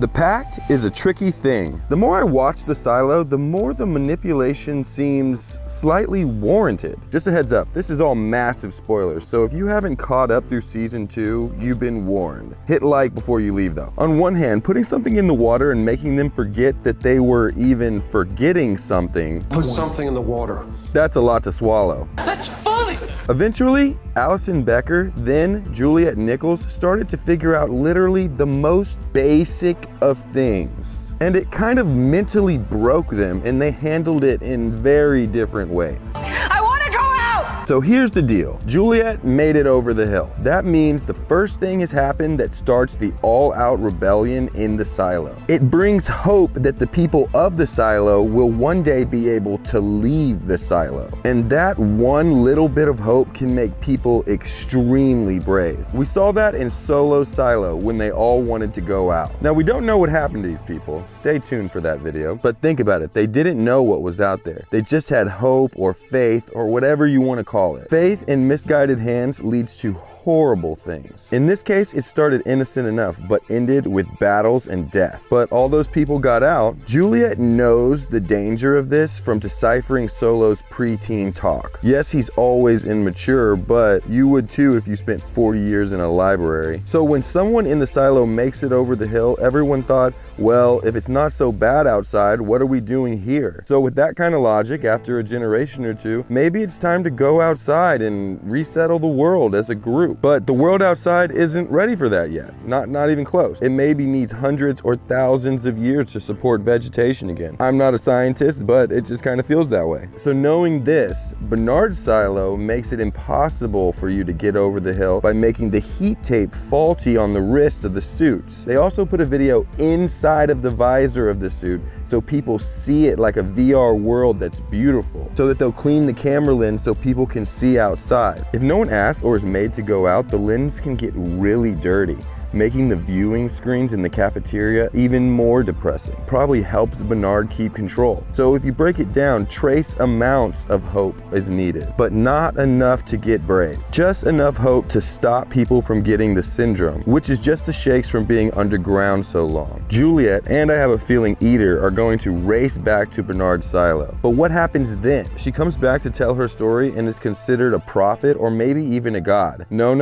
The pact is a tricky thing. The more I watch the silo, the more the manipulation seems slightly warranted. Just a heads up, this is all massive spoilers, so if you haven't caught up through season 2, you've been warned. Hit like before you leave though. On one hand, putting something in the water and making them forget that they were even forgetting something. Put something in the water. That's a lot to swallow. That's funny! Eventually, Allison Becker, then Juliette Nichols, started to figure out literally the most basic of things. And it kind of mentally broke them, and they handled it in very different ways. I want to go out! So here's the deal. Juliette made it over the hill. That means the first thing has happened that starts the all-out rebellion in the silo. It brings hope that the people of the silo will one day be able to leave the silo. And that one little bit of hope can make people extremely brave. We saw that in Solo Silo when they all wanted to go out. Now we don't know what happened to these people. Stay tuned for that video. But think about it. They didn't know what was out there. They just had hope or faith or whatever you want to call it. Faith in misguided hands leads to horrible things. In this case, it started innocent enough, but ended with battles and death. But all those people got out. Juliette knows the danger of this from deciphering Solo's preteen talk. Yes, he's always immature, but you would too if you spent 40 years in a library. So when someone in the silo makes it over the hill, everyone thought, well, if it's not so bad outside, what are we doing here? So with that kind of logic, after a generation or two, maybe it's time to go outside and resettle the world as a group. But the world outside isn't ready for that yet. Not even close. It maybe needs hundreds or thousands of years to support vegetation again. I'm not a scientist, but it just kind of feels that way. So knowing this, Bernard's silo makes it impossible for you to get over the hill by making the heat tape faulty on the wrist of the suits. They also put a video inside of the visor of the suit so people see it like a VR world that's beautiful, so that they'll clean the camera lens so people can see outside. If no one asks or is made to go out, the lens can get really dirty, making the viewing screens in the cafeteria even more depressing. Probably helps Bernard keep control. So if you break it down, trace amounts of hope is needed, but not enough to get brave. Just enough hope to stop people from getting the syndrome, which is just the shakes from being underground so long. Juliette, and I have a feeling Eder, are going to race back to Bernard's silo. But what happens then? She comes back to tell her story and is considered a prophet or maybe even a god. No,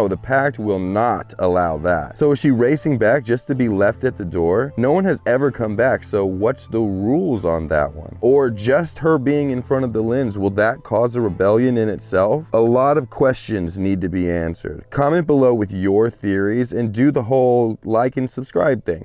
the pact will not allow that. So is she racing back just to be left at the door? No one has ever come back, so what's the rules on that one? Or just her being in front of the lens, will that cause a rebellion in itself? A lot of questions need to be answered. Comment below with your theories and do the whole like and subscribe thing.